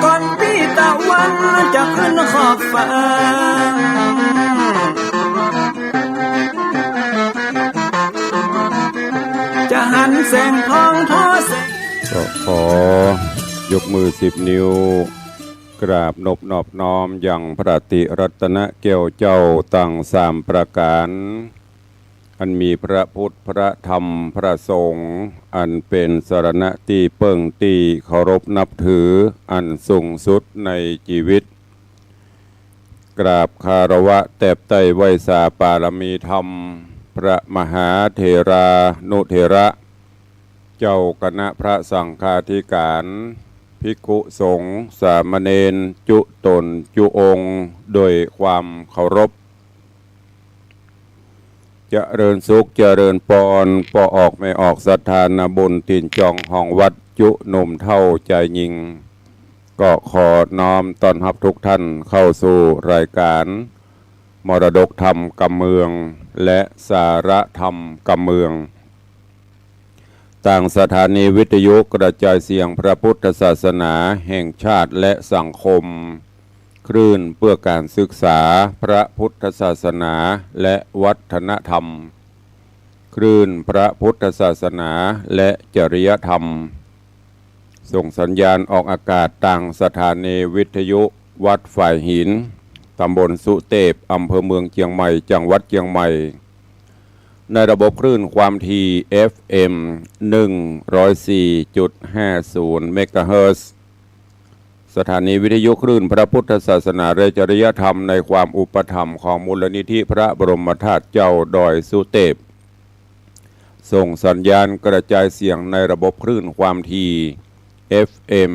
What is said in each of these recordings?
ก่อนพี่ตะวันจะขึ้นขอบฟ้าจะหันแสงทองทอแสงก็ขอยกมือ10 นิ้วกราบนอบน้อมอย่างพระติรัตนแก้วเจ้าตั้ง3 ประการอันมีพระพุทธพระธรรมพระสงฆ์อันเป็นสรณะที่เปิ่งตีเคารพนับถืออันสูงสุดในชีวิตกราบคารวะแตบไต่ไหวสาปารมีธรรมพระมหาเถรานุเถระเจ้าคณะพระสังฆาธิการภิกขุสงฆ์สามเณรจุตนจุองค์โดยความเคารพเจริญสุขเจริญปอนปอออกไม่ออกศรัทธานาบุญตินจองห้องวัดจุหนุ่มเท่าใจยิงก็ขอน้อมต้อนรับทุกท่านเข้าสู่รายการมรดกธรรมกำเมืองและสาระธรรมกำเมืองต่างสถานีวิทยุกระจายเสียงพระพุทธศาสนาแห่งชาติและสังคมคลื่นเพื่อการศึกษาพระพุทธศาสนาและวัฒนธรรมคลื่นพระพุทธศาสนาและจริยธรรมส่งสัญญาณออกอากาศต่างสถานีวิทยุวัดฝ่ายหินตำบลสุเทพอำเภอเมืองเชียงใหม่จังหวัดเชียงใหม่ในระบบคลื่นความถี่ FM 104.50 เมกะเฮิรตซ์สถานีวิทยุคลื่นพระพุทธศาสนาและจริยธรรมในความอุปถัมภ์ของมูลนิธิพระบรมธาตุเจ้าดอยสุเทพส่งสัญญาณกระจายเสียงในระบบคลื่นความถี่ FM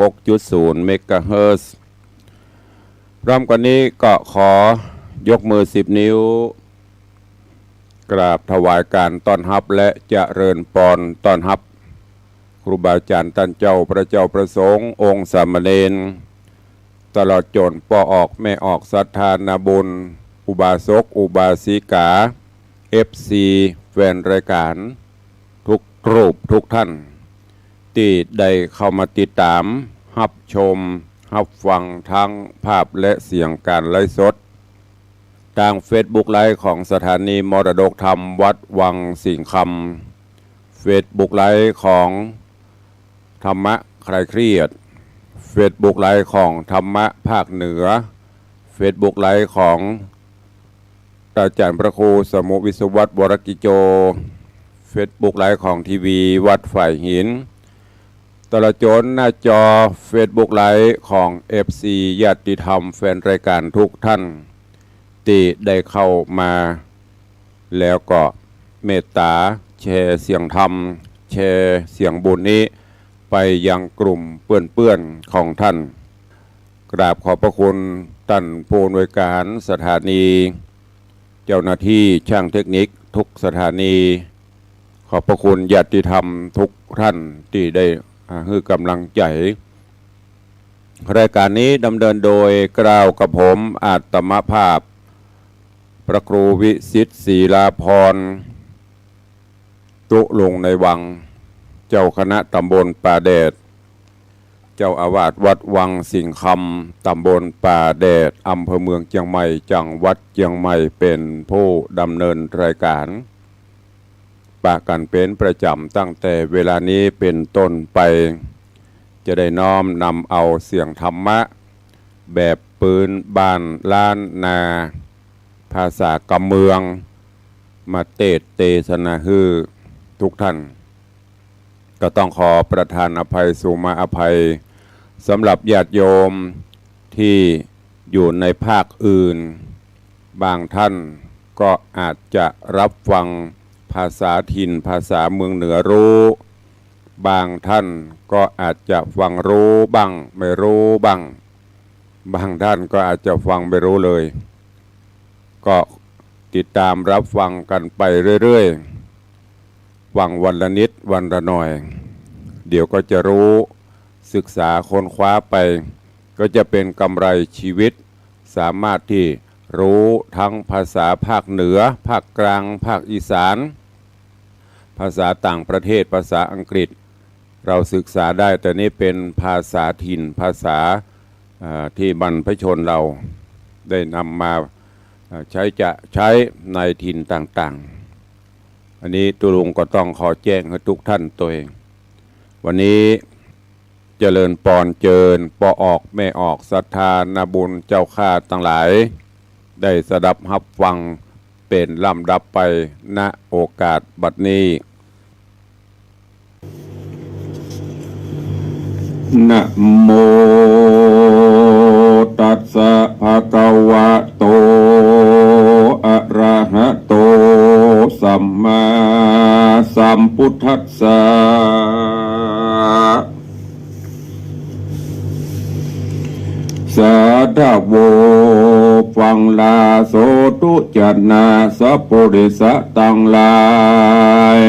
96.0 เมกะเฮิรตซ์พร้อมกันนี้ก็ขอยกมือ10 นิ้วกราบถวายการต้อนรับและเจริญปอนต้อนรับครูบาอาจารย์ท่านเจ้าพระเจ้าประสงค์องค์สามเณรตลอดจนปอออกแม่ออกศรัทธานาบุญอุบาสกอุบาสิกา FC แฟนรายการทุกรูปทุกท่านที่ได้เข้ามาติดตามรับชมรับฟังทั้งภาพและเสียงการไลฟ์สดทาง Facebook ไลฟ์ของสถานีมรดกธรรมวัดวังสิงห์คำ Facebook ไลฟ์ของธรรมะคลายเครียด Facebook ไลฟ์ของธรรมะภาคเหนือ Facebook ไลฟ์ของอาจารย์พระครูสมุวิศวัตรวรกิโจ Facebook ไลฟ์ของทีวีวัดฝ่ายหินตลอดจนหน้าจอ Facebook ไลฟ์ของ FC ญาติธรรมแฟนรายการทุกท่านที่ได้เข้ามาแล้วก็เมตตาแชร์เสียงธรรมแชร์เสียงบุญนี้ไปยังกลุ่มเพื่อนๆของท่านกราบขอบพระคุณท่านผู้อำนวยการสถานีเจ้าหน้าที่ช่างเทคนิคทุกสถานีขอบพระคุณญาติธรรมทุกท่านที่ได้ให้กำลังใจรายการนี้ดำเนินโดยกล่าวกับผมอาตมภาพพระครูวิสิทธิ์ศรีลาภรณ์ตุลงในวังเจ้าคณะตำบลป่าแดดเจ้าอาวาสวัดวังสิงห์คำตำบลป่าแดดอำเภอเมืองเชียงใหม่จังหวัดเชียงใหม่เป็นผู้ดำเนินรายการปะกันเป็นประจำตั้งแต่เวลานี้เป็นต้นไปจะได้น้อมนำเอาเสียงธรรมะแบบปืนบ้านล้านนาภาษากำเมืองมาเทศนาฮือทุกท่านก็ต้องขอประทานอภัยสุมาอภัยสำหรับญาติโยมที่อยู่ในภาคอื่นบางท่านก็อาจจะรับฟังภาษาถิ่นภาษาเมืองเหนือรู้บางท่านก็อาจจะฟังรู้บ้างไม่รู้บ้างบางท่านก็อาจจะฟังไม่รู้เลยก็ติดตามรับฟังกันไปเรื่อยๆฟังวันละนิดวันละหน่อยเดี๋ยวก็จะรู้ศึกษาค้นคว้าไปก็จะเป็นกำไรชีวิตสามารถที่รู้ทั้งภาษาภาคเหนือภาคกลางภาคอีสานภาษาต่างประเทศภาษาอังกฤษ เราศึกษาได้แต่นี่เป็นภาษาถิ่นภาษาที่บรรพชนเราได้นำมาใช้ในถิ่นต่างๆอันนี้ตุลุงก็ต้องขอแจ้งให้ทุกท่านตัวเองวันนี้เจริญปอนเจิญปอออกแม่ออกศรัทธานาบุญเจ้าข้าทั้งหลายได้สดับรับฟังเป็นลำดับไปณโอกาสบัดนี้นะโมตัสสะภะคะวะโตอะระหะโตสัมมาสัมพุทธัสสะสาธุโวฟังลาโสตุจันนาสัพพุริสะตังลาย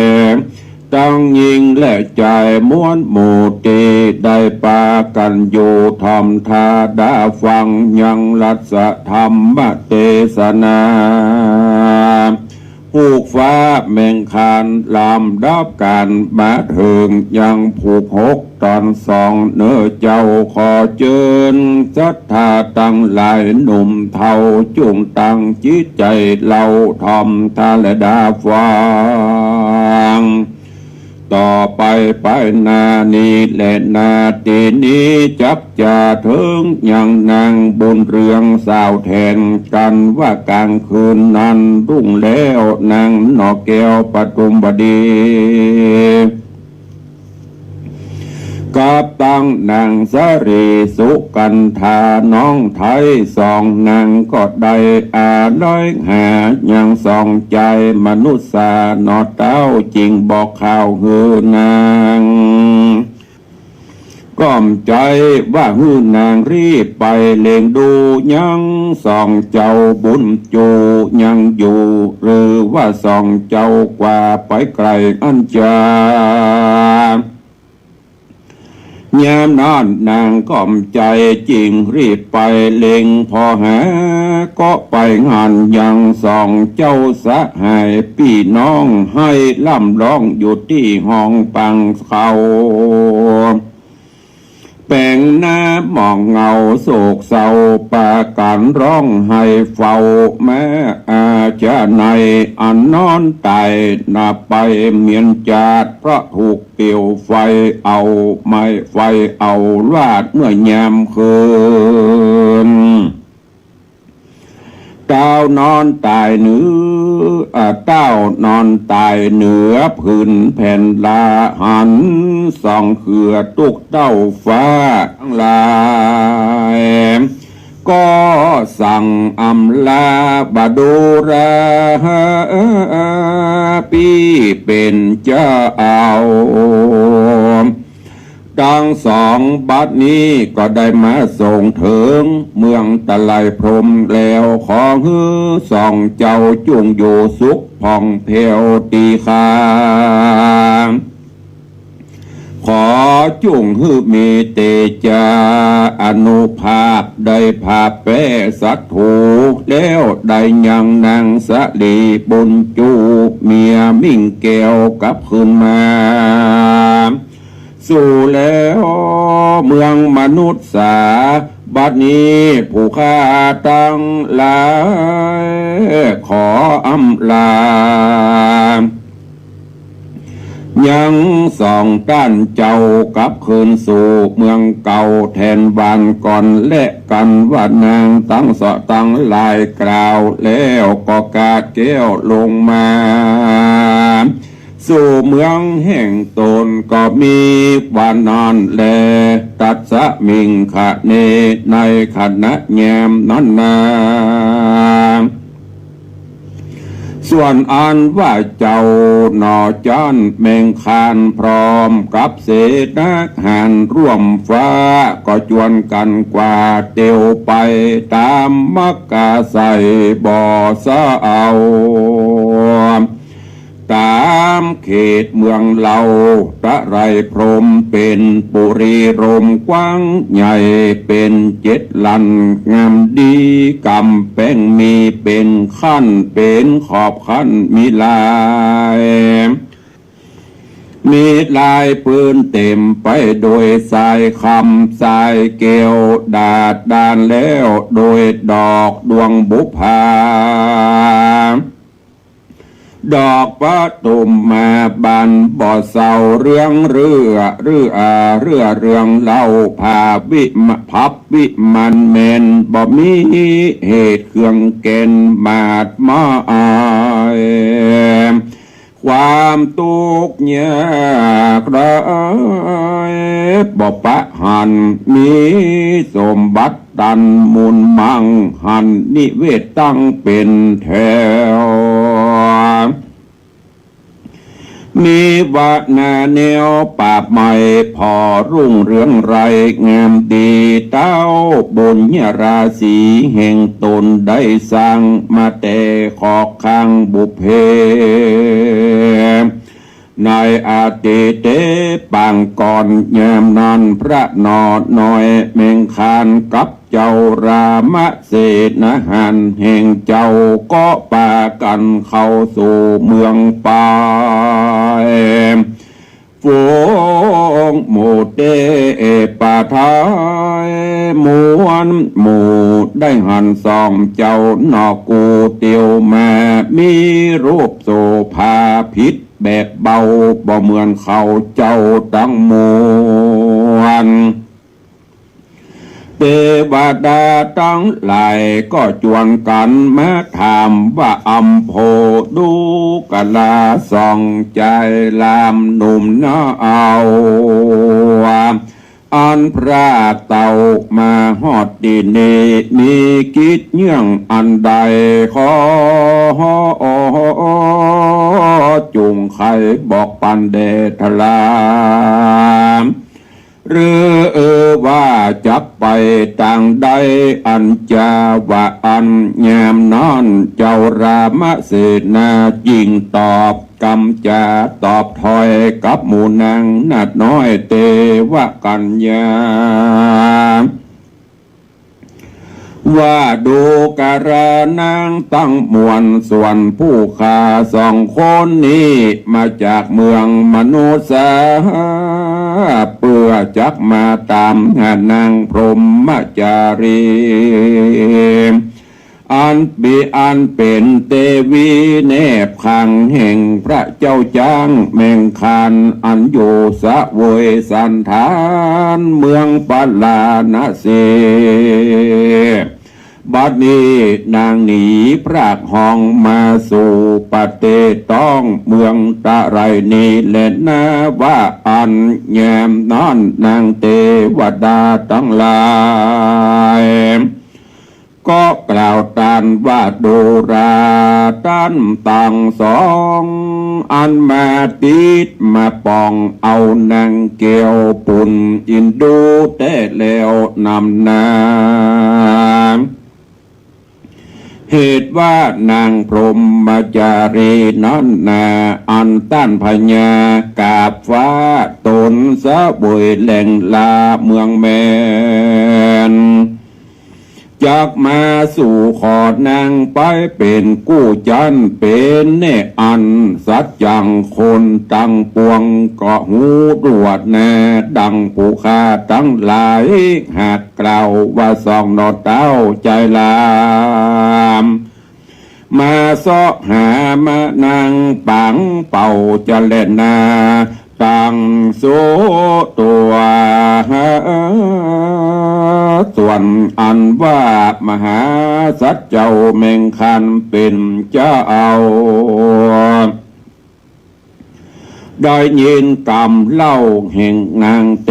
ตั้งยิงและใจม้วนหมู่ตีได้ปากันอยู่ทำทาดาฟังยังรัศธรรมเทศนาผูกฟ้าแมงคานลำดับการมาถึงยังผูกหกตอนสองเนื้อเจ้าขอเจิญศรัทธาตั้งหลายหนุ่มเทาจุงตั้งจิตใจเราทำทาและดาฟังต่อไปนานี้และนาทีนี้จับจะถึงยังนางบุญเรืองสาวแทนกันว่ากลางคืนนั้นรุ่งแล้วนางนอกแก้วปทุมบดีกับตั้งนางสรีสุกันธาน้องไทยสองนางก็ได้ด้อยหายังสองใจมนุษย์สานอเต้าจริงบอกข่าวหือนางก้อมใจว่าหือนางรีบไปเล่งดูยังสองเจ้าบุญจูยังอยู่หรือว่าสองเจ้ากว่าไปไกลอันจายามนอนนางก้มใจจริงรีบไปเล็งพอหาก็ไปงานยังสองเจ้าสะหายพี่น้องให้ล่ำร้องอยู่ที่ห้องปังเขาแป่งหน้ามองเงาโศกเศร้าปาการร้องให้เฝ้าแม้อาจะในอันนอนตายนับไปเมียนจาดเพราะถูกเปลวไฟเอาไม้ไฟเอาลาดเมื่อยามคืนเต้านอนตายเต้านอนตายเหนือพื้นแผ่นลาหันส่องเขื่อตุกเต้าฟ้าทั้งหลายก็สั่งอำลาบดูราปีเป็นเจ้าทั้งสองบัดนี้ก็ได้มาส่งถึงเมืองตะไลพรมแล้วขอฮือสองเจ้าจุงอยู่สุขผ่องเพวตีคาขอจุงฮือมีเตจาอนุภาพได้ภาพแปรสัตถูแล้วได้ยังนางสะลีบุญจูเมียมิ่งแก้วกับคืนมาสู่แล้วเมืองมนุษย์สาบัดนี้ผู้ข้าตั้งหลายขออำลายังสองด้านเจ้ากับคืนสู่เมืองเก่าแทนบ้านก่อนและกันว่านางตั้งตั้งลายกล่าวแล้วก็กาดแก้วลงมาสู่เมืองแห่งตนก็มีวานอนแลตัดสะมิงขะเนในขณะแยมนั้นนาส่วนอันว่าเจ้าหนอจันแมงคานพร้อมกับเศษนักหันร่วมฟ้าก็จวนกันกว่าเตียวไปตามมักกาใส่บ่อสะเอาตามเขตเมืองเราตะไรพรมเป็นปุรีรมกว้างใหญ่เป็นเจ็ดลันงามดีกำแป้งมีเป็นขั้นเป็นขอบขั้นมีลาย มีลายปืนเต็มไปโดยสายคำสายเกลียวดาดดานแล้วโดยดอกดวงบุพาดอกประตุมมาบันบ่อเศร้าเรื่องเรื่องเล่าผาวิมพับวิมันเมนบ่มีเหตุเครื่องเกณฑ์บาดมาอายความทุกข์ยากได้บ่ปะหันมีสมบัติดันมุนมังหันนิเวศตั้งเป็นแถวมีวานาแนวปราบใหม่พอรุ่งเรืองไรงามดีเต้าบุญราศีแห่งตนได้สร้างมาแต่ขอกข้างบุพเพในอาทิเตปางก่อนยามนั้นพระนอดน้อยเมงคานกับเจ้ารามเสนาหันแห่งเจ้าก็ปากันเข้าสู่เมืองป่าฝูงหมู่เตปาทายมวนหมู่ได้หันส่องเจ้านอกกูเตียวมามีรูปโสภาพิษแบบเบาบ่เหมือนเขาเจ้าตั้งมวลเทวดาทั้งหลายก็จวนกันมาถามว่าอัมโพดูกะลาส่องใจลามหนุ่มน้าเอาอันพระเต่ามาฮอดดีนี้มีกิจเยื่องอันใดขอจุงใครบอกปันเดทลามหรือว่าจักไปต่างใดอันจาว่าอันยามนอนเจ้ารามเสนาจิงตอบกำจาตอบถอยกับหมู่นางนาดน้อยเตวกัญญาว่าดูการนางตั้งมวลส่วนผู้ฆ่าสองคนนี้มาจากเมืองมนุษย์เพื่อจักมาตามหานางพรหมจารีอันเป็นเทวีแนบขังแห่งพระเจ้าจ้างแมงคานอันอยู่สะเวยสันฐานเมืองปาลานะเสบัดนี้นางหนีพรากห้องมาสู่ประเทศต้องเมืองตะไรนี้และนาว่าอันแยมนอนนางเทวดาทั้งหลายก็กล่าวตานว่าดูราตันต่างสองอันมาติดมาปองเอานางเกี่ยวปุ่นอินดูแต่แล้วนำนาเหตุว่านางพรหมจารีนั้นนาอันต้านพญากาบฟ้าตนสะบุยแหล่งลาเมืองแมนจากมาสู่ขอนางไปเป็นกู้จันเป็นเนอันสัจจังคนตั้งปวงก็หูรวดแน่ดังผู้ฆ่าตั้งหลายหากกล่าวว่าสองนอเต้าใจลามมาซอหามานางปังเป่าจะเล่นนาตั้งโซตัวส่วนอันว่ามหาสัจเจ้าเมงคันเป็นเจ้าได้ยินกรรมเล่าแห่งนางเท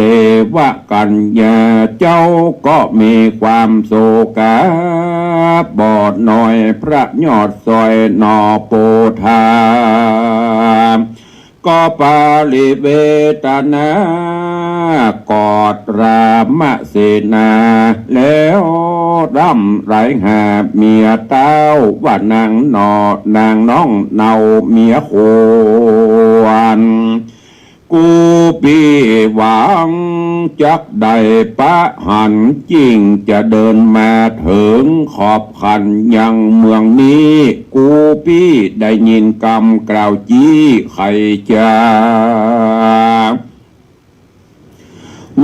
วกัญญาเจ้าก็มีความโศกาบอดหน่อยพระยอดซอยนอโปธากอปาลิเวตนากอดรามเสนาแล้วร่ำไรหาเมียเต้าว่านางนอนางน้องเนาเมียโควัน กูปีหวังจักได้ปะหันจริงจะเดินมาถึงขอบขันยังเมืองนี้กูปีได้ยินกำกล่าวจี้ใครจะ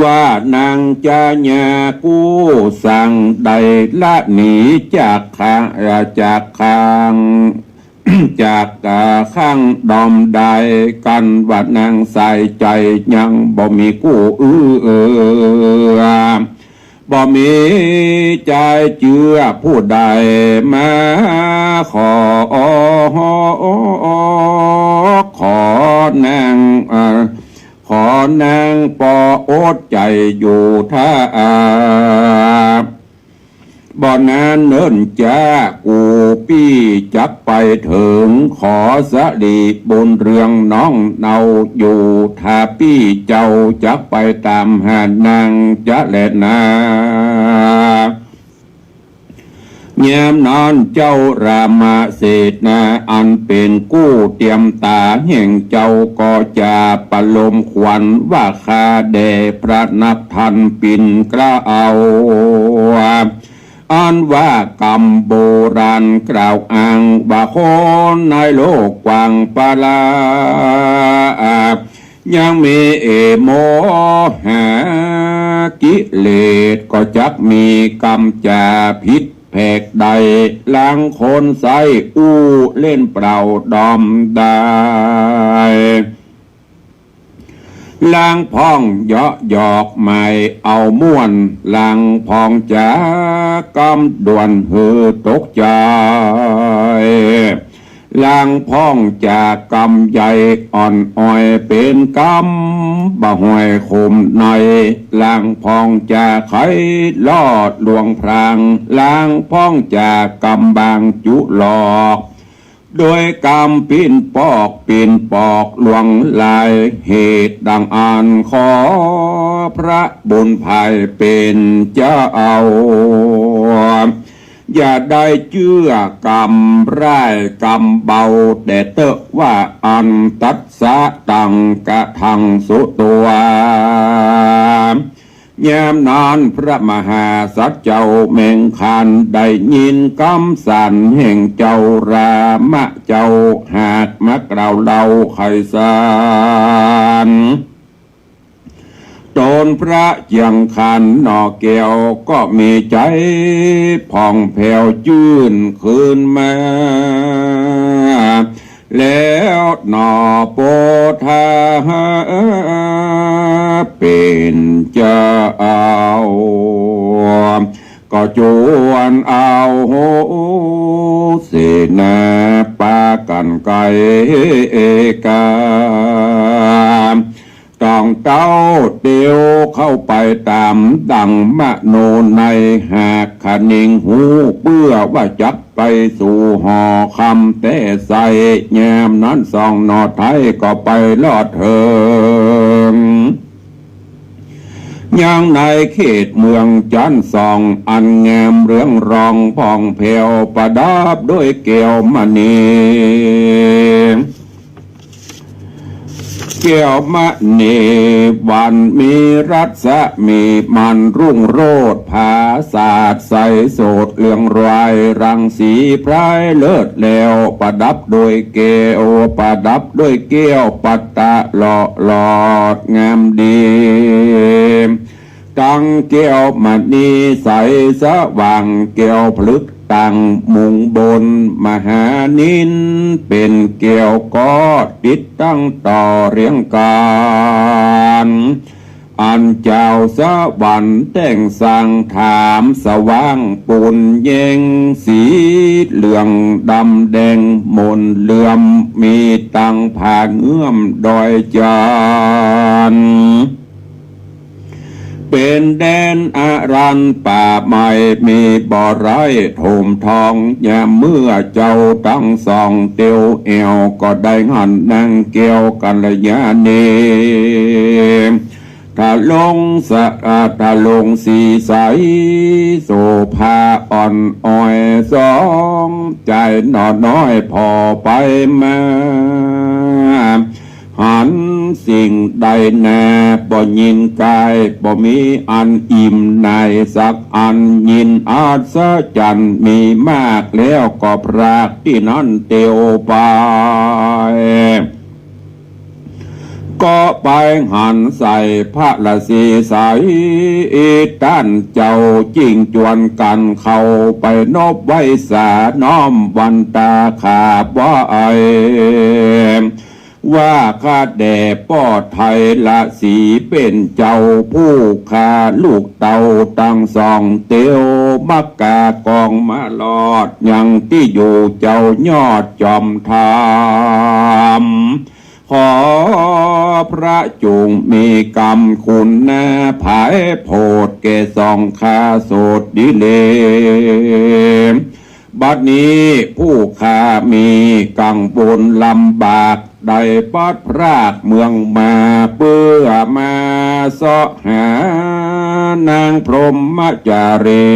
ว่านางจะญากูสั่งได้ละหนีจากข้าง จากข้างดอมใดกันว่านางใส่ใจยังบ่มีกู้บ่มีใจเชื่อผู้ใดมาขอนางขอนางปอโอดใจอยู่ท่าบ่อนนั้นเนิ่นจ้ากูปี้จักไปถึงขอสะดีบนเรืองน้องเนาอยู่ถ้าปี้เจ้าจักไปตามหานางจะแลนาเงียมนอนเจ้ารามาเศษนาอันเป็นกู้เตรียมตาแห่งเจ้าก็จะปลมควันว่าคาแด่พระนับทันปินกล้าเอาอันว่ากรรมโบราณกล่าวอ้างว่าคนในโลกกว้างปาลายังมีโมหะกิเลสก็จักมีกรรมจาพิษแผกใดล้างคนใสอู้เล่นเปล่าดอมได้ล้างพองเยาะหยอกไม่เอาม่วนล้างพองจากำด่วนหือตกใจล้างพองจากกำใหญ่อ่อนอ้อยเป็นกำบ่ห่วยคมในล้างพองจากไขลอดลวงพรางล้างพองจากกำบางจุหลอกโดยกรรมปีนปอกลวงลายเหตุดังอ่านขอพระบุญภัยเป็นเจ้าเอาอย่าได้เชื่อกรรมร้ายกรรมเบาแต่เตอะว่าอันตัดสะตังกะทังสุตัวยามนานพระมหาสัจเจ้าเมงคันได้ยินคำสั่นแห่งเจ้ารามะเจ้าหากมักเราเล่าไขสารโจรพระยังคันนอแก้วก็มีใจผ่องแผ้วจื่นคืนมาแล้วนอโปธาเป็นเจ้าก็จวนเอาเสนาปากันไกกาต้องเต้าเตียวเข้าไปตามดังมโนในหากขนิงหูเปื้อว่าจับไปสู่หอคำแต่ใส่แยมนั้นสองนอไทยก็ไปลอดเถิงยังในเขตเมืองจันทร์องอันงามเรืองรองผ่องแผ้วประดับด้วยแก้วมณีแก้วมณีวันมีรัศมีมันรุ่งโรจน์ภาศาสตร์ใสโสดเรืองรายรังสีพรายเลิศแล้วประดับโดยแก้วประดับด้วยแก้วปัตตะหลอดงามดีตั้งแก้วมณีใสสว่างแก้วพลึกตั้งมุงบนมหานินเป็นแก้วก็ติดตั้งต่อเรียงการอันเจ้าสวรรค์แต่งสั่งถามสว่างปุ่นเยงสีเหลืองดำแดงมนเหลื่อมมีตังผ่าเงื่อมดอยจานเป็นแดนอารันป่าไม้มีบ่อไร่โถมทองยามเมื่อเจ้าตั้งสองเตียวเอวก็ได้หันนางเกี่ยวกันระยะนี้ ถ้าลงถ้าลงสีใสโสภาอ่อนอ้อยสองใจหนอน้อยพอไปมา หันสิ่งใดแน่บ่ยินกายบ่มีอันอิ่มในสักอันยินอาศจรรย์มีมากแล้วก็พรากที่นั้นเตียวไปก็ไปหันใส่พระละสีใสด้านเจ้าจิงจวนกันเข้าไปนบไว้สาน้อมวันตาขาบว่าว่าข้าแด่ป้อไทยละสีเป็นเจ้าผู้ขาลูกเต่าตั้งสองเตียวมักกากองมาลอดยังที่อยู่เจ้ายอดจอมธรรมขอพระจุงมีกรรมคุณนาภายโพดเกสองคาโสดดิเลบัดนี้ผู้ข้ามีกังวลลำบากได้ปัดพรากเมืองมาเพื่อมาเสาะหานางพรหมจารี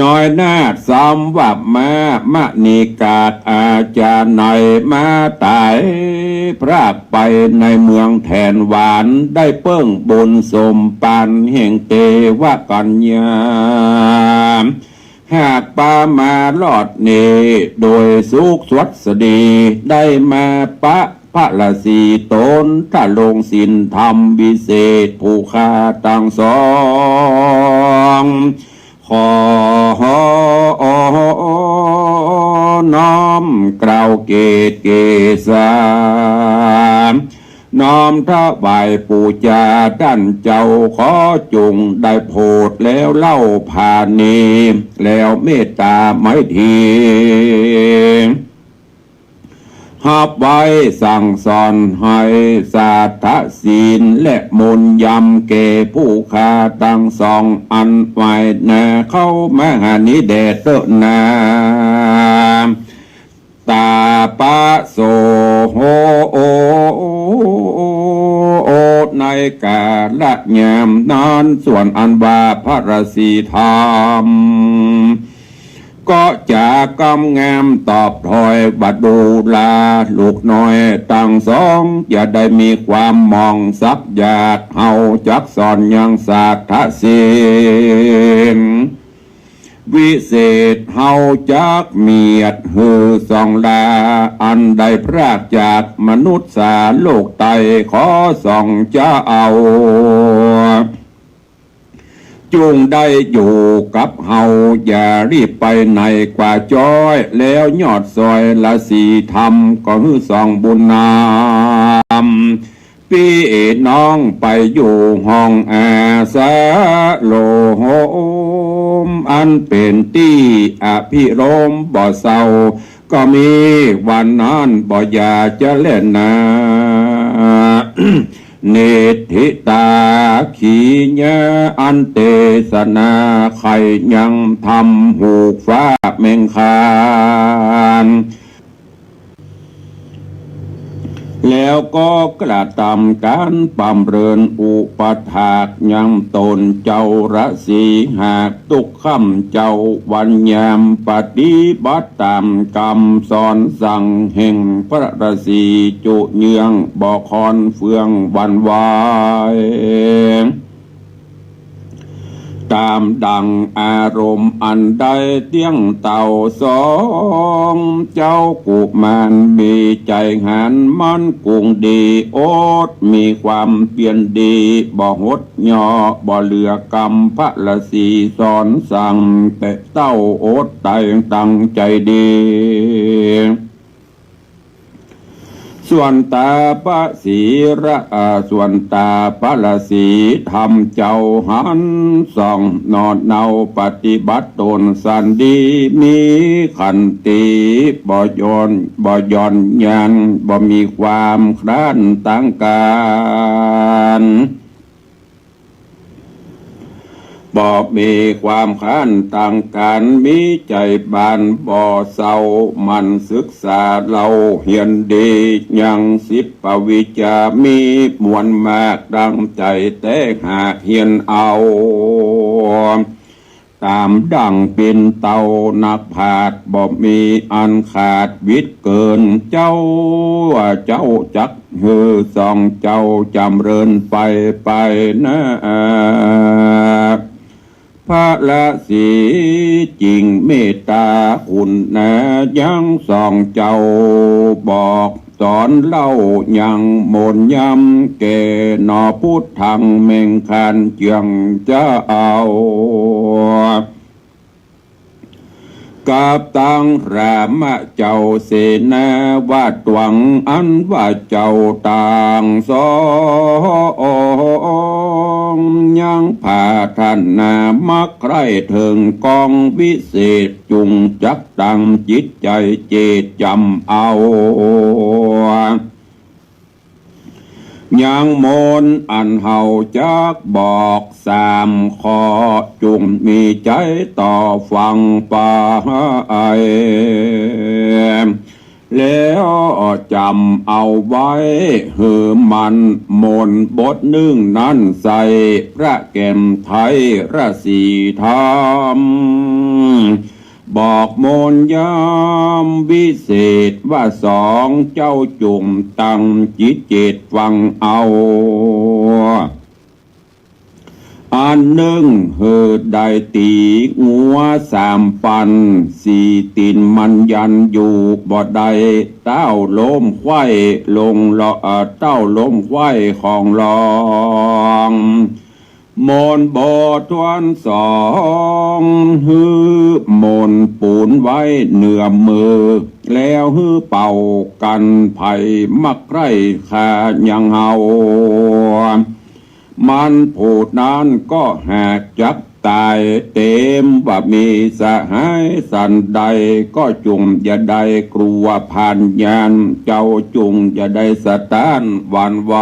น้อยนาดสามวับมามะนีกาดอาจารย์ในมาตายพรากไปในเมืองแทนหวานได้เปิ้งบนสมปานแห่งเตวกัญญาหากปามาลอดเนโดยสุขสวัสดีได้มาปะพระละสีตนถ้าลงสินธรรมวิเศษผู้ข้าตั้งสองขอน้อมกล่าวเกตเกษาน้อมถวายปูจาด้านเจ้าขอจุงได้โพดแล้วเล่าผ่านนี้แล้วเมตตาไม่ทีหับไว้สั่งสอนให้สาธศีลและมนต์ยำเกผู้ข้าตั้งสองอันไว้นาเข้ามาหานิเดชนาตาปะโสโหโอในกาละยามนั้นส่วนอันบาพระราศีธรรมก็จะกำงามตอบถอยบัดดูลาลูกน้อยตั้งสองอย่าได้มีความมองสักอยากเฮาจักสอนยังสาธศีลวิเศษเฮาจักเมียดหือสองลาอันใดพรากจากมนุษย์สาโลกไตขอส่องจะเอาจุงได้อยู่กับเฮาอย่ารีบไปไหนกว่าจ้อยแล้วยอดซอยละสีธรรมก็ฮือสองบุญนามพี่น้องไปอยู่ห้องอาสาโลโหมอันเป็นที่อภิรมย์บ่เศร้าก็มีวันนั้นบ่อยากจะเล่นนาเนธิตาขีญาอันเตสนาไขยังทำหูกฟ้าเมงคานแล้วก็กระทำการปำเริญอุปถากยังตนเจ้าระสีหากตุกค่ำเจ้าวันยามปฏิบัติตามกรรมสอนสั่งแห่งพระราศีจุเยืองบ่อคอนเฟืองวันวายตามดังอารมณ์อันใดเตี้ยงเต่าสองเจ้ากุมารมีใจหันมันกุ้งดีโอดมีความเปลี่ยนดีบ่หดย่อบ่เหลือกรรมพระละสีสอนสั่งแต่เต้าโอดใจตั้งใจดีส่วนตาปะสีระส่วนตาปะละสีทำเจ้าหันส่องนอนเนาปฏิบัติตนสันดีมีขันติบ่ย่อนยันบ่มีความคร้านตั้งการบ่มีความค้านต่างกันมีใจบานบ่เศร้ามันศึกษาเราเฮียนดียังสิบปวิจามีมวลมากดังใจแต่หากเฮียนเอา ตามดังเป็นเต่านักผาดบ่มีอันขาดวิตเกินเจ้าว่าเจ้าจักฮือสองเจ้าจำเริญไปนะพระละสีจริงเมตตาคุณนะยังสองเจ้าบอกสอนเล่ายังมนย้ำแก่นอพุทธังเมงคันเจียงจะเอากับตังรามเจ้าเสนาวาดหวังอันว่าเจ้าต่างสองยังพาท่านนามักใครถึงกองวิเศษจุงจักตังจิตใจเจตจำเอายังมนอันเฮาจักบอกสามข้อจุงมีใจต่อฟังไปแล้วจำเอาไว้หือมันมนบทหนึ่งนั้นใส่พระแก่มไทยราศีธรรมบอกมนยามวิเศษว่าสองเจ้าจุ่มตั้งจิตเจตฟังเอาอันหนึ่งเฮือได้ตีงัวสามปันสี่ตีนมันยันอยู่บ่ได้เต้าล้มไข่ลงเต้าล้มไข่ของลองมนบทวนสองฮือมนปูนไว้เหนือมือแล้วฮือเป่ากันไผ่มักไรขายังเฮามันผูดนั้นก็แหกจักตายเต็มว่ามีสหายสันใดก็จุงอย่าได้กลัวผ่านยานเจ้าจุงอย่าได้สะท้านหวั่นไหว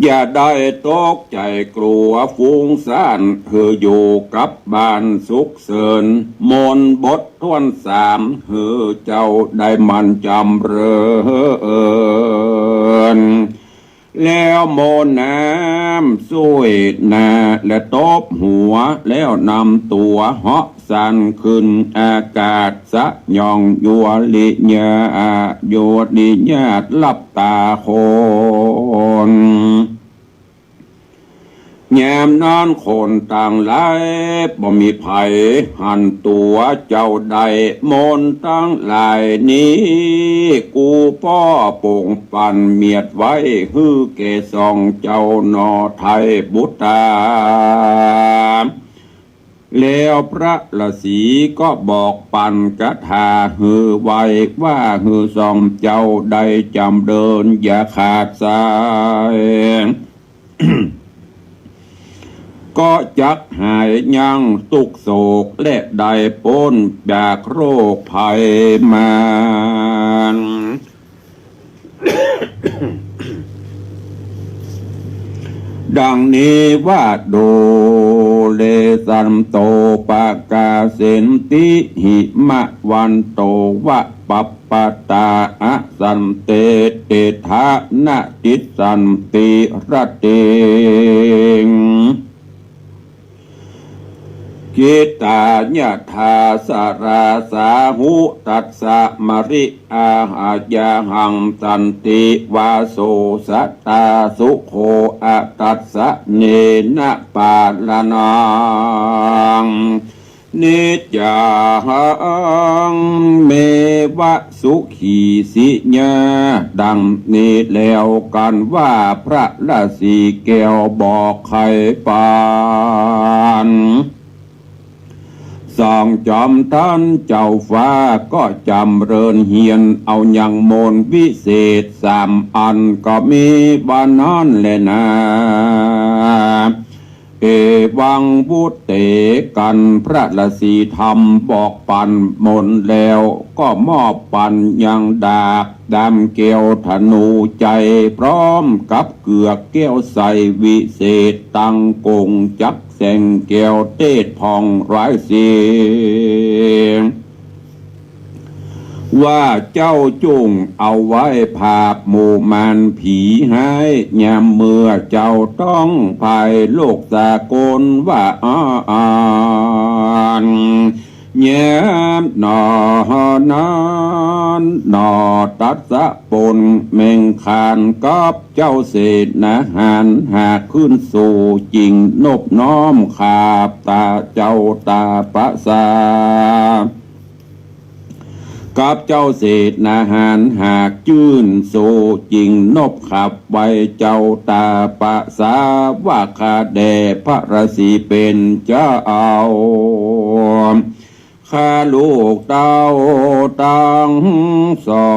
อย่าได้ตกใจกลัวฟุ้งซ่านคืออยู่กับบ้านสุขเสริญมนบททวนสามคือเจ้าได้มันจำเริญแล้วโมนน้ำสุยนาและตบหัวแล้วนำตัวเหาะสันขึ้นอากาศสะยองยัวลิญาโยดิญาตลับตาคนแยมนอนคนต่างหลายบ่มีภัยหันตัวเจ้าใดมนตั้งหลายนี้กูป้อปงปันเมียดไว้ฮือเกซองเจ้านอไทยบุตรแล้วพระฤาษีก็บอกปันกถาฮือไว้ว่าฮือซองเจ้าใดจำเดินอย่าขาดสาย ก็จักหายยังตุกโศกและได้พ้นจากโรคภัยมา ดังนี้ว่าโดเลสันโตปากาเสนติหิมะวันโตวะปัปปตาอะสันเตเตทะนะจิตสันติระเตงกิตาญาธาสาราสาหุตัสสะมริอาหายาหังสันติวาโสสัตตาสุโขอะตัสสะเนนะปาลานังนิจจาหังเมวะสุขีสิญาดังนี้แล้วกันว่าพระราศีแก้วบอกใครปานสองจอมท่านเจ้าฟ้าก็จำเริญเฮียนเอาอย่างมนวิเศษสามอันก็มีบ้านนั้นแหละนะเอวังบุตเตกันพระฤาษีธรรมบอกปันมนแล้วก็มอบปันยังดาบดำเกลียวธนูใจพร้อมกับเกือกแก้วใสวิเศษตั้งกงจักแสงแก้วเตศพองร้ายเสียง ว่าเจ้าจุงเอาไว้ภาพหมู่มานผีให้ยามเมื่อเจ้าต้องภายโลกสากลว่าแย้มหนอนานหนอตัดสะปนเม่งขานกับเจ้าเศษนะหันหากขึ้นสู่จริงนบน้อมขาบตาเจ้าตาปะสากับเจ้าเศษนาหารหากจื่นโซจริงนบขับไว้เจ้าตาปะสาว่าคาแด่พระราศีเป็นเจ้าข้าลูกเต้าตั้งสอ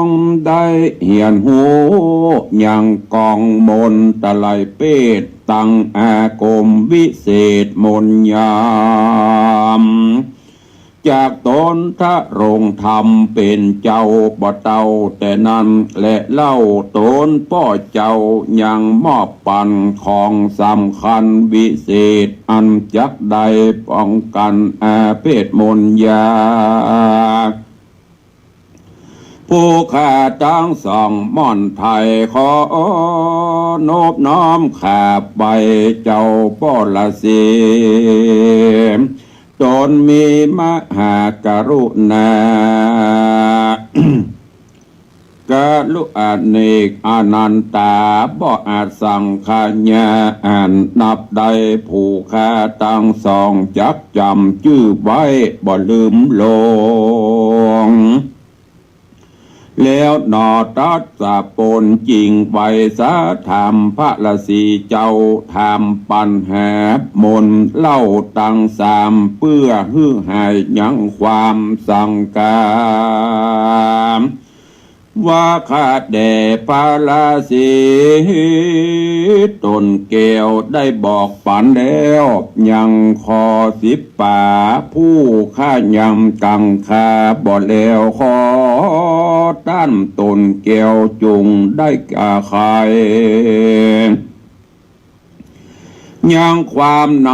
งได้เหียนหูยังกองมนตะไลเป็ดตั้งอากมวิเศษมนยามจากตนทะรงธรรมเป็นเจ้าบ่เต้าแต่นั้นและเล่าตนพ่อเจ้ายังมอบปันของสำคัญวิเศษอันจักใดป้องกันอาเพศมนยาผู้ข้าตั้งสองม่อนไทยขอนบน้อมขาบใบเจ้าป้อละเสตนมีมหากรุณากรุอเนกอนันตาบ่อาจสังขญาอ่านนับใดผู้ข้าตั้งสองจักจำชื่อไว้บ่ลืมลงแล้วนอตัดสะปนจริงไว้สะธรรมพระละสีเจ้าธรรมปัญหามนเล่าตั้งสามเพื่อฮือหายยังความสังกามว่าขาดแด่พระราศีตนแก้วได้บอกปันแล้วยังคอสิบป่าผู้ข้ายำกังคาบ่แล้วขอต้านตนแก้วจุงได้กาใครยังความใน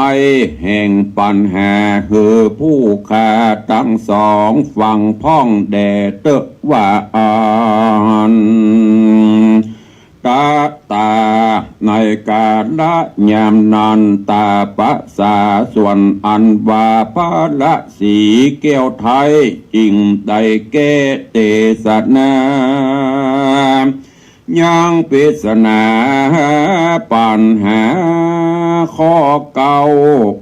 แห่งปัญหาคือผู้ข้าทั้งสองฟังพ้องแด่เตว่าอ่านตาในกาละยามนันตาปะสาส่วนอันว่าพระละสีแก้วไทยจริงได้แก้เตสนายังปริศนาปัญหาข้อเก่า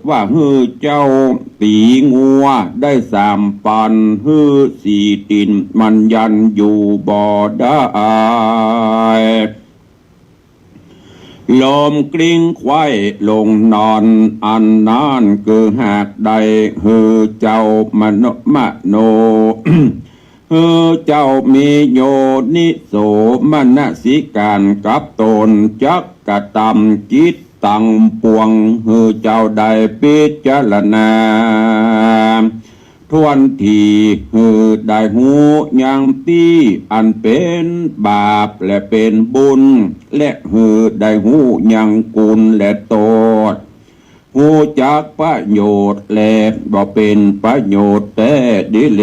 ว่าฮือเจ้าปีงัวได้สามปันฮือสีตินมันยันอยู่บ่ได้ลมกลิ้งควายลงนอนอันนานคือหากใดฮือเจ้ามโน เจ้ามีโยนิโสมนสิการกับตนจักกะตำจิตตังปวงเจ้าได้พิจารณาทวนทีได้หูยังตีอันเป็นบาปและเป็นบุญและได้หูยังกุลและโทษหูจักประโยชน์และบ่เป็นประโยชน์แต่ดิเล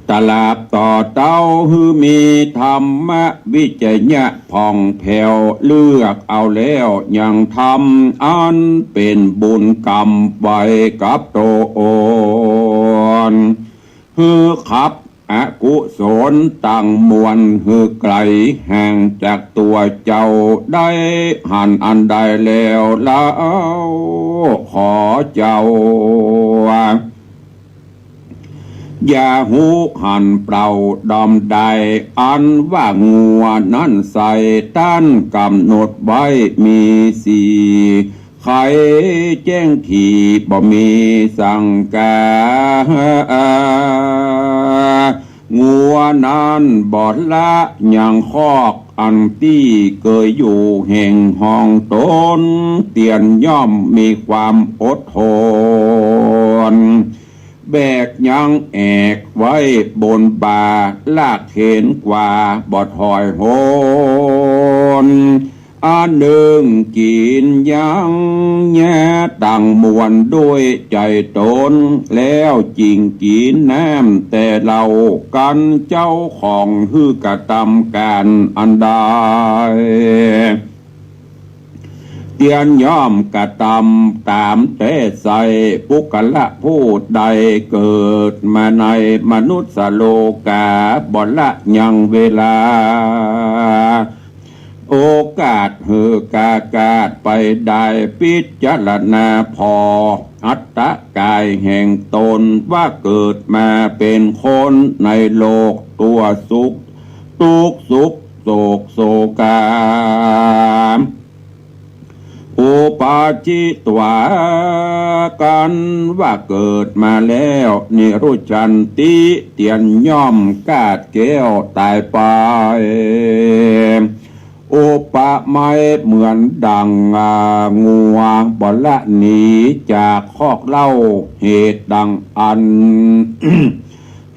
ตลาบต่อเต้ามีธรรมวิจยะผ่องแผ่วเลือกเอาแล้วยังทำอันเป็นบุญกรรมไว้กับโตโอนขับอกุศลตั้งมวลไกลห่างจากตัวเจ้าได้หันอันใดแล้วแล้วขอเจ้าอย่าหูหันเปล่าดอมใดอันว่างัวนั้นใส่ต้านกำหนดไว้มีสีใครแจ้งขี่บ่มีสังกางัวนั้นบอดละยังคอกอันที่เคยอยู่แห่งห้องตนเตียนย่อมมีความอดทนแบกยังแอกไว้บนบ่าลากเข็นกว่าบ่ถอยโหน อันหนึ่งกินยังแย่ต่างมวลด้วยใจตนแล้วจริงกินแนมแต่เรากันเจ้าของฮือกระทำการอันใดเตียนย่อมกระทำตามแต่ใส่ปุกละผู้ใดเกิดมาในมนุษย์โลกาบ่ละยังเวลาโอกาสหือกากาศไปได้พิจารณาพออัตตกายแห่งตนว่าเกิดมาเป็นคนในโลกตัวสุขทุกข์สุขโศกโศกาอุปาจิตวากันว่าเกิดมาแล้วนิรุจันติเตียนย่อมกาดแก้วตายไปอุปมาเหมือนดังงัวบ่ละหนีจากคอกเหล้าเหตุดังอัน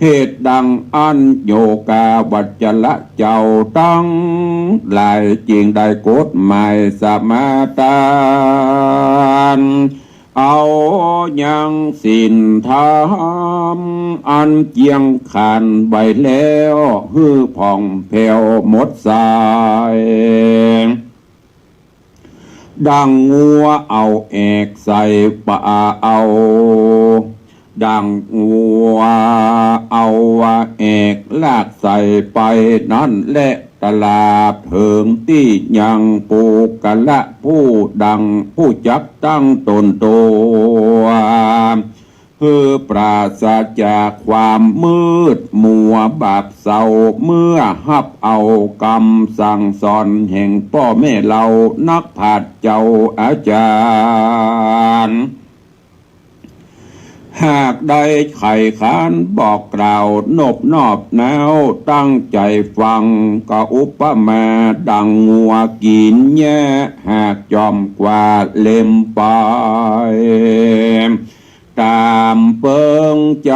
เหตุดังอันโยกาวัจจละเจ้าตั้งหลายจริงได้กฎหมายสมาตานเอายังสินธรรมอันเกียงขันใบแล้วฮือผ่องแผ่วหมดสายดังงัวเอาเอกใส่ป่าเอาดังงัวเอาเอกลากใส่ไปนั่นแหละตลาดเถิงที่ยังปูกะละผู้ดังผู้จักตั้งตนตัวเพื่อปราศจากความมืดมัวบาปเศร้าเมื่อหับเอากรรมสั่งสอนแห่งพ่อแม่เรานักผาดเจ้าอาจารย์หากได้ไข่ขานบอกกล่าวนบนอบแนวตั้งใจฟังก็อุปมาดังงัวกินแย่หากจอมกว่าเล่มไปตามเปิงใจ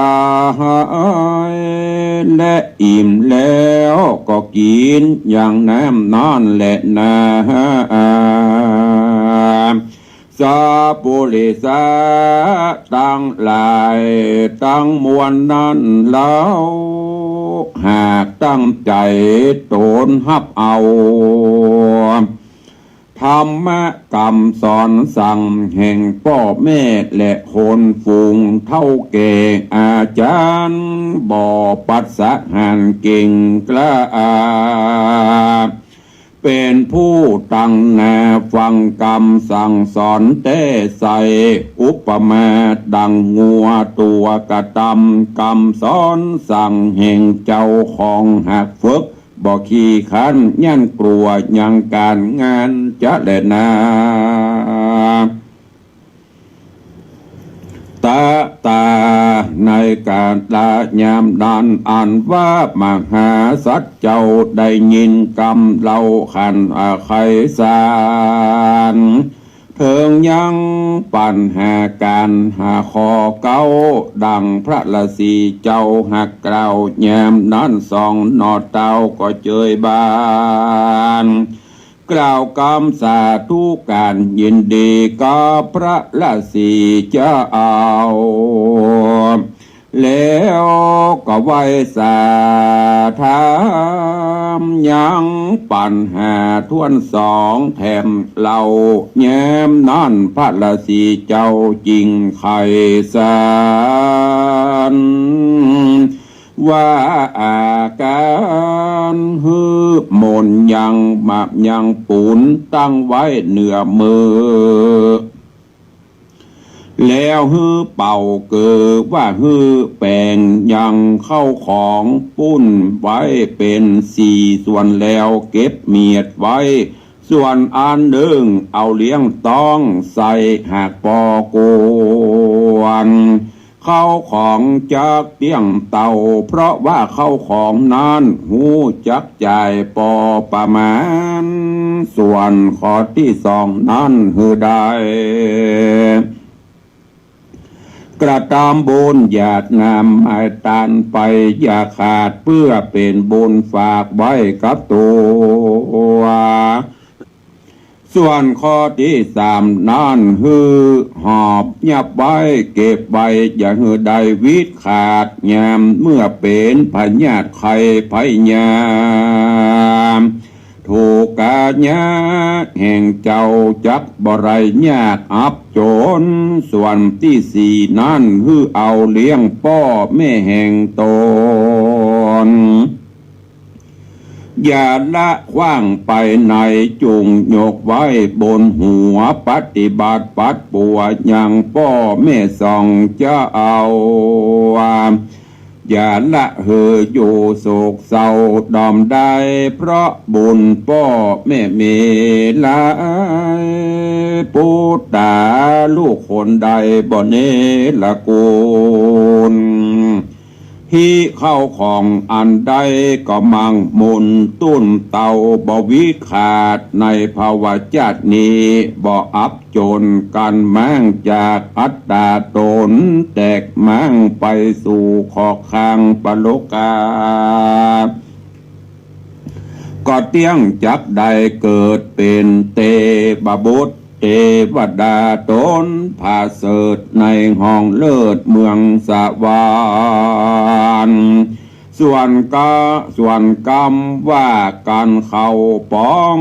และอิ่มแล้วก็กินอย่างน้ำนอนและนาสาปุริสาตั้งหลายตั้งมวลนั้นแล้วหากตั้งใจตนหับเอาธรรมกรรมสอนสั่งแห่งพ่อแม่และคนฝูงเท่าแก่อาจารย์บ่อปัสสะหันเก่งกล้าเป็นผู้ตั้งแนฟังกรรมสั่งสอนแต่ใส่อุปมาดังงัวตัวกระทำกรรมสอนสั่งแห่งเจ้าของหักฝึกบ่ขี้ขันยันกลัวยังการงานจะแลนาตาในการละยามดานอ่านว่ามหาสัจเจ้าได้ยินกรรมเราขันไขสารเถิงยังปัญหาการหาคอเก้าดังพระละสีเจ้าหักกล่าวยามนั้นสองนอเต้าก็เจยบานกล่าวกรรมสาธุการยินดีกับพระละสีเจ้าแล้วก็ไว้สาธามยังปัญหาทวนสองแถมเหล่าแย้มนั่นพระละสีเจ้าจริงไขสารว่าอาการฮือมนยังมายังปูนตั้งไว้เหนือมือแล้วฮือเป่าเกิดว่าฮือแปลงยังเข้าของปุ้นไว้เป็นสี่ส่วนแล้วเก็บเมียดไว้ส่วนอันหนึ่งเอาเลี้ยงต้องใส่หากปอกวนเข้าของจักเตี้ยงเต่าเพราะว่าเข้าของนั้นหูจักจ่ายปอประมาณส่วนข้อที่สองนั้นฮือได้กระทำบุญอย่านำให้ตานไปอย่าขาดเพื่อเป็นบุญฝากไว้กับตัว ส่วนข้อที่สามนั่นคือหอบยับไว้เก็บไว้อย่าให้ได้วิตขาดยามเมื่อเป็นพญาติไข่พญามถูกกาญาแห่งเจ้าจักบ่ไรยากอับจนส่วนที่สี่นั่นคือเอาเลี้ยงป้อแม่แห่งตนอย่าละขว้างไปในจุงยกไว้บนหัวปฏิบัติปัดปัวอย่างป้อแม่ส่องจะเอาอย่าละเหออยู่โศกเศร้าดอมได้เพราะบุญป้อแม่เมลายปูตาลูกคนใดบ่เนละกูลฮีเข้าของอันใดก็มังมุนตุ้นเตาบ่วิขาดในภาวะจัดนี้บ่อับจนกันแม้งจากอัตตาตนแตกแม้งไปสู่ขอบข้างปโลกาก็เตี้ยงจักใดเกิดเป็นเตบบุตรเทวดาตนผาเสดในห้องเลิศเมืองสวรรค์ส่วนกรรมว่าการเขาป้อง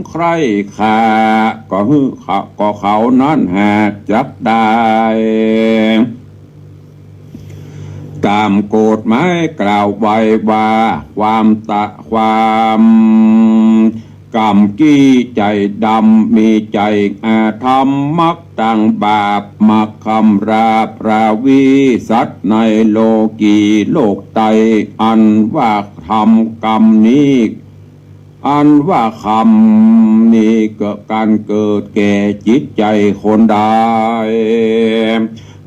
ใครขาก็เขานั้นหากจักได้ตามกฎหมายกล่าวไว้ว่าความกรรมกี้ใจดำมีใจอาธรรมมักต่างบาปมักคำราปราวีสัตว์ในโลกีโลกไตอันว่าทำกรรมนี้เกิดการเกิดแก่จิตใจคนใด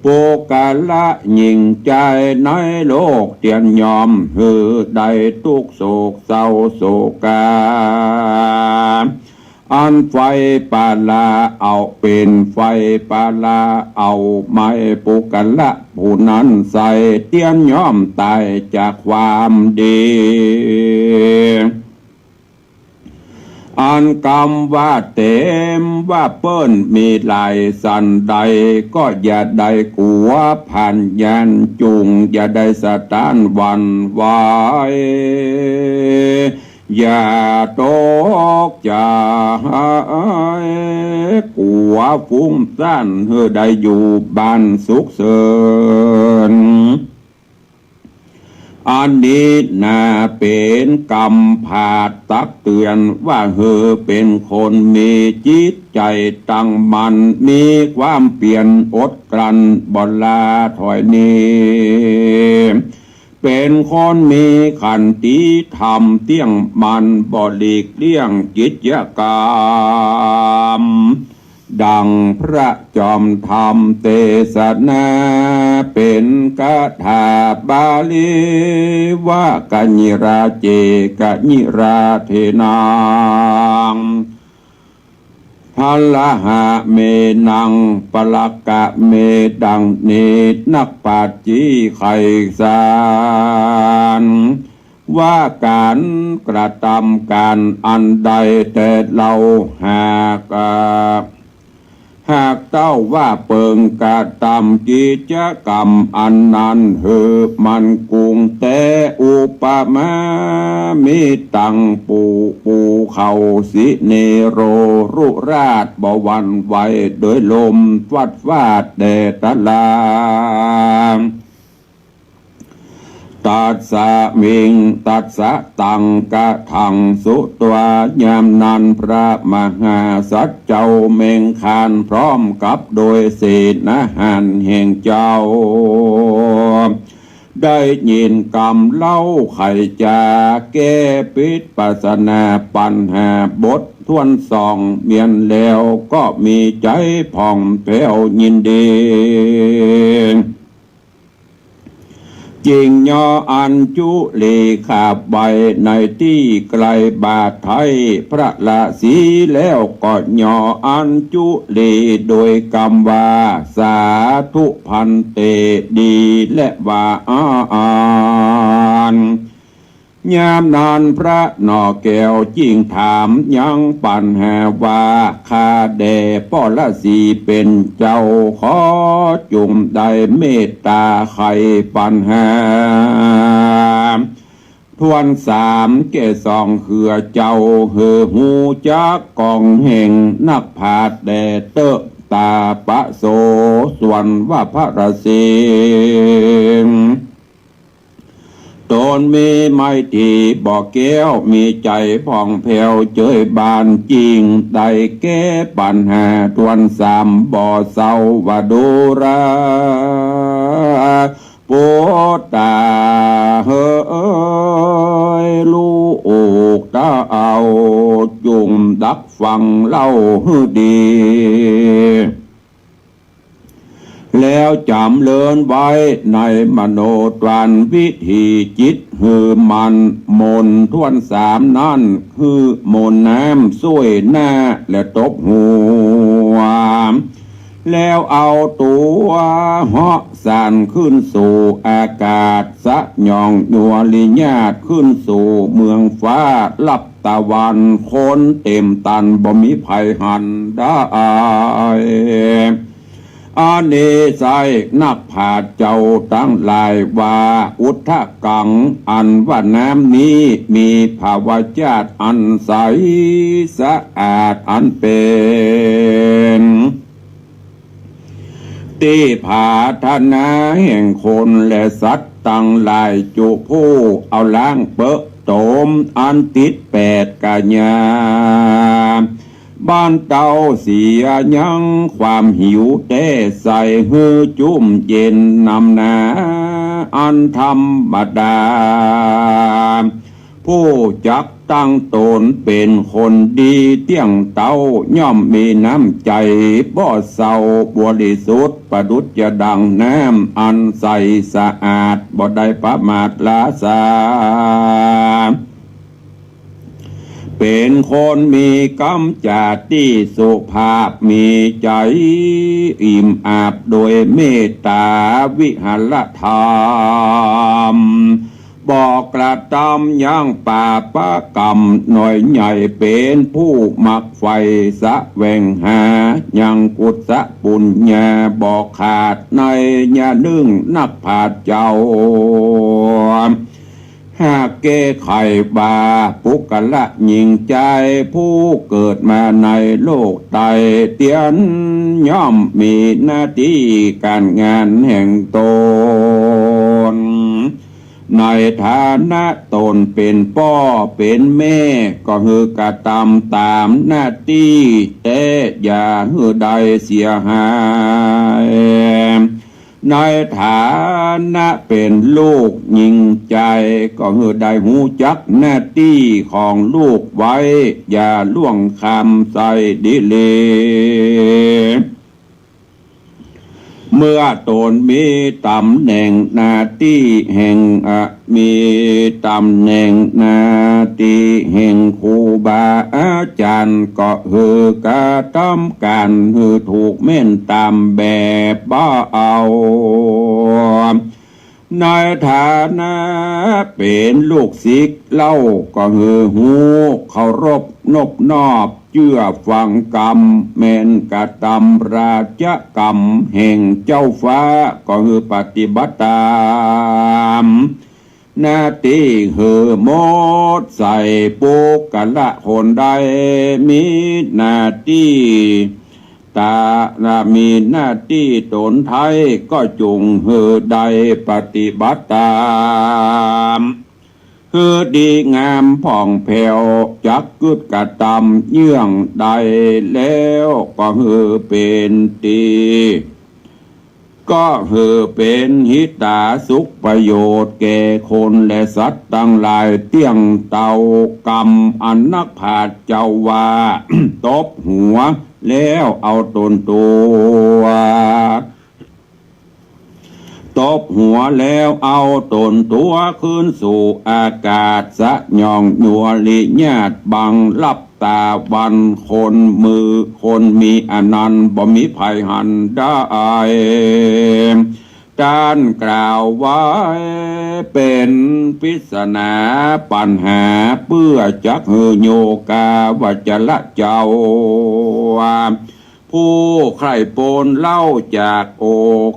โปกาละยิ่งใจในโลกเตียนยอมหือใดทุกโศกเศร้าโศกาอันไฟปาลาเอาเป็นไฟปาลาเอาไม้ปุกละผู้นั้นใส่เตียนยอมตายจากความดีอันกรรมว่าเต็มว่าเปิ้นมีหลายสันใดก็อย่าได้กลัวผ่านยันจุงอย่าได้สะท้านวันไหวอย่าตกใจกลัวฟุ้งซ่านเฮือได้อยู่บ้านสุขเสริญอันนี้น่าเป็นกรรมผาดตักเตือนว่าเธอเป็นคนมีจิตใจตั้งมั่นมีความเปลี่ยนอดกลั้นบ่ลาถอยนี้เป็นคนมีขันติธรรมเที่ยงมันบ่หลีกเลี่ยงกิจกรรมดังพระจอมธรรมเทศนาเป็นคาถาบาลีว่ากัญญิราเจกัญญิราเทนังพละหะเมนังปลักกะเมดังเนตนักปัจจีไขสารว่าการกระทำการอันใดแต่เราหากเต้าว่าเปิงกระทำกิจกรรมอันนั้นหือมันกุงแต่อุปมามีตังปูเขาสิเนโรรุราชบวันไหวโดยลมฟัดฟาดแดดตะลางตัสสะมิงตัสสะตังกะทังสุตวายามนันพระมหาสัจเจ้าเมงคานพร้อมกับโดยเศษอาหารแห่งเจ้าได้ยินกรรมเล่าไขจาแก้ปิดปัสนาปัญหาบททวนสองเมียนแล้วก็มีใจผ่องแผ้วยินดีจริงยออันจุลีขาบใบในที่ไกลบาทไทยพระละสีแล้วก็ยออันจุลีโดยกรรมว่าสาธุพันเตดีและว่าอ่าน ยามนานพระนอแก้วจิงถามยังปัญหาว่าข้าแด่ป้อละสีเป็นเจ้าขอจุ่มได้เมตตาไขปัญหาทวนสามเกสองเขือเจ้าเหือหูจักกองแห่งนักผาดแดเตอตาปะโสส่วนว่าพระราศีตนมีไม่ทีบอกแก้วมีใจผ่องแผ้วเจยบานจริงได้แก้ปัญหาทวนสามบ่อเศร้าว่าดูราปูตาเฮ้ยลูกตาเอาจุ่มดักฟังเล่าฮือดีแล้วจำเลินไว้ในมโนตรันวิธีจิตหือมันมนทวนสามนั่นคือมนน้ำช่วยหน้าและตบหัวแล้วเอาตัวเหาะสั่นขึ้นสู่อากาศสะยองยัวลิญาตขึ้นสู่เมืองฟ้าลับตะวันคนเต็มตันบ่มีภัยหันได้อาเนไซนักผาเจ้าตั้งหลายว่าอุทธกังอันว่าน้ำนี้มีภาวะญาติอันใสสะอาดอันเป็นที่ผาธนาแห่งคนและสัตว์ตั้งหลายจุผู้เอาล้างเปอะโตมอันติดแปดกาญาบ้านเต้าเสียยังความหิวแต่ใส่หือจุ่มเย็นนำนาอันธรรมดาผู้จักตั้งตนเป็นคนดีเตี้ยงเต้าย่อมมีน้ำใจบ่เศร้าบริสุทธิ์ประดุจจะดังน้ำอันใสสะอาดบ่ได้ประมาทละสาเป็นคนมีกำจัดที่สุภาพมีใจอิ่มอาบโดยเมตตาวิหารธรรมบอกกระทำย่างป่าปะกรรมหน่อยใหญ่เป็นผู้มักไฟสะแวงหายังกุศะปุญญาบอกขาดในญานึ่งนักผาเจ้าหากแก้ไขบาปุกละยิงใจผู้เกิดมาในโลกไตเตียนย่อมมีหน้าที่การงานแห่งตนในฐานะตนเป็นพ่อเป็นแม่ก็คือกระทำตามหน้าที่แต่อย่าหือใดเสียหายในฐานะเป็นลูกยิ่งใจก็คือได้หูจักหน้าที่ของลูกไว้อย่าล่วงคำใส่ดิเลเมื่อตนมีตำแหน่งหน้าที่แห่งมีตำแหน่งหน้าที่แห่งครูบาอาจารย์ก็คือกระทำการคือถูกเม่นตามแบบบ้าเอาในฐานะเป็นลูกศิษย์เล่าก็คือหูเคารพนบนอบเชื่อฟังกรรมแม่นกระทำราชกรรมแห่งเจ้าฟ้าก็คือปฏิบัติตามหน้าที่คือหมดใส่ปุกละคนใดมีหน้าที่ตามีหน้าที่ตนไทยก็จงหือใดปฏิบัติตามคือดีงามผ่องแผ้วจักกึดกระทำเยื่องใดแล้วก็คือเป็นตีก็คือเป็นหิตาสุขประโยชน์แก่คนและสัตว์ทั้งหลายเตี้ยงเต่ากรรมอันนักผาดเจ้าว่า ตบหัวแล้วเอาตนตัวตบหัวแล้วเอาตนตัวขึ้นสู่อากาศสะยองยัวลิญาตบังลับตาวันคนมือคนมีอนันต์บ่มีภัยหันได้ การกล่าวไว้เป็นปริศนาปัญหาเพื่อจักเฮโยกาวัจละเจ้าผู้ใครโปนเล่าจากโอ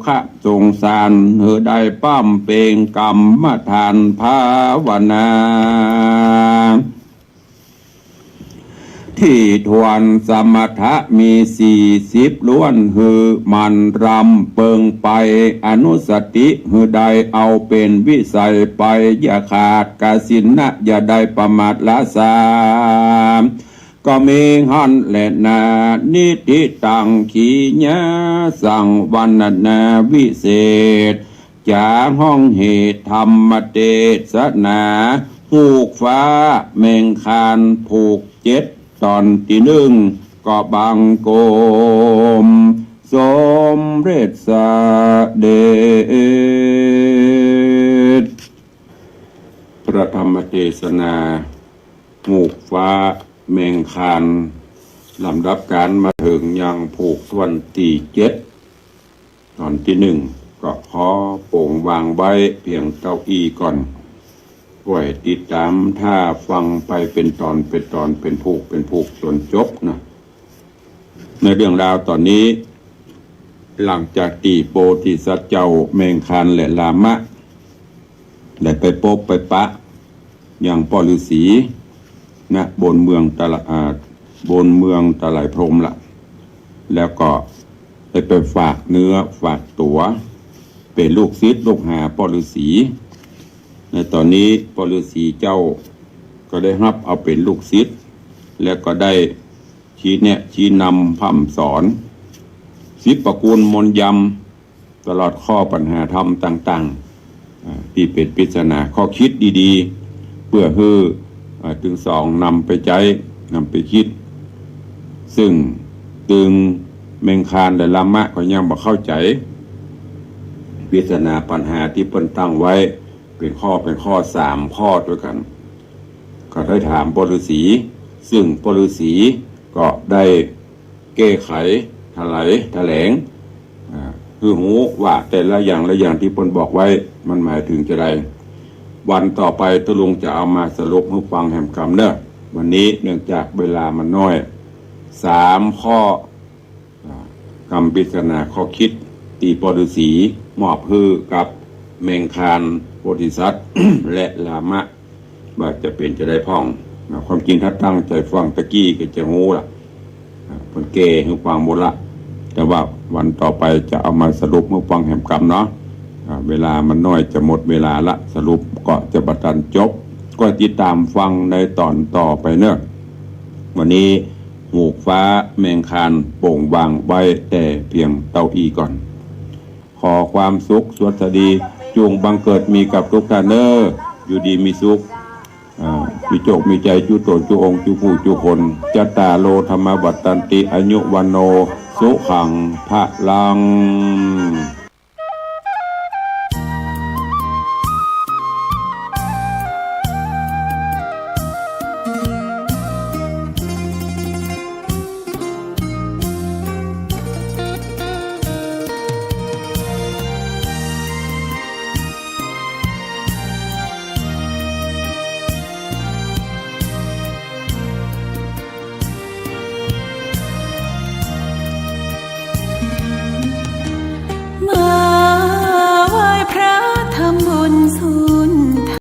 คะสงสารเฮได้ปั้มเป็นกรรมฐานภาวนาที่ทวนสมถะมี40ล้วนหือมันรำเปิงไปอนุสติหือใดเอาเป็นวิสัยไปอย่าขาดกสินนะอย่าได้ประมาทละสามก็มีหันและนานิติตังขีญาสังวันนาวิเศษจากห้องเหตุธรรมเทศนาผูกฟ้าเมงคานผูก7ตอนที่1ก็บังโกมสมเด็จสเด็จพระธรรมเทศนาผูกฟ้าเมงคานลำดับการมาถึงยังผูกทวนที่7ตอนที่1ก็ขอโป่งวางไว้เพียงเก้าอี้ก่อนไว้ติดตามถ้าฟังไปเป็นตอนเป็นผูกจนจบนะในเรื่องราวตอนนี้หลังจากตีโปธิสัตว์เจ้าเมงคานและลามะได้ไปพบไปปะอย่างปอฤาษีนะบนเมืองตะไหลพรหมละแล้วก็ไปฝากเนื้อฝากตัวเป็นลูกศิษย์ลูกหาปอฤาษีในตอนนี้ปอฤาษีเจ้าก็ได้รับเอาเป็นลูกศิษย์แล้วก็ได้ชี้นำพร่ำสอน10ประกูลมนต์ยำตลอดข้อปัญหาธรรมต่างๆที่เป็นปริศนาข้อคิดดีๆเพื่อให้ถึง2นำไปใจนำไปคิดซึ่งตึงเมงคานและลามะก็ยังบ่เข้าใจปริศนาปัญหาที่เพิ่นตั้งไว้เป็นข้อ3ข้อด้วยกันก็ได้ถามปอฤาษีซึ่งปอฤาษีก็ได้แก้ไขแถลงคือหูว่าแต่ละอย่างที่เพิ่นบอกไว้มันหมายถึงจะได้วันต่อไปตะลุงจะเอามาสรุปให้ฟังแห่งคำเนอะวันนี้เนื่องจากเวลามันน้อย3ข้อคำปริศนาข้อคิดตีปอฤาษีมอบฮือกับเมงคานโพธิสัตว์ และลามะว่าจะเป็นจะได้พ่องความจริงถ้าตั้งใจฟังตะกี้ก็จะงูล่ะคนเก่ให้ฟังหมดละแต่ว่าวันต่อไปจะเอามาสรุปให้ฟังแห่งกรรมเนาะเวลามันน้อยจะหมดเวลาละสรุปก็จะบัดทันจบก็ติดตามฟังในตอนต่อไปเนอะวันนี้หูกฟ้าแมงคานโป่งวางไว้แต่เพียงเต้าอี้ก่อนขอความสุขสวัสดีจงบังเกิดมีกับทุกท่านเนอะอยู่ดีมีสุขมีโจกมีใจจุโตจุองจุผู้จุคนจัตตาโลธรรมวัตตันติอายุวันโนสุขังพระลัง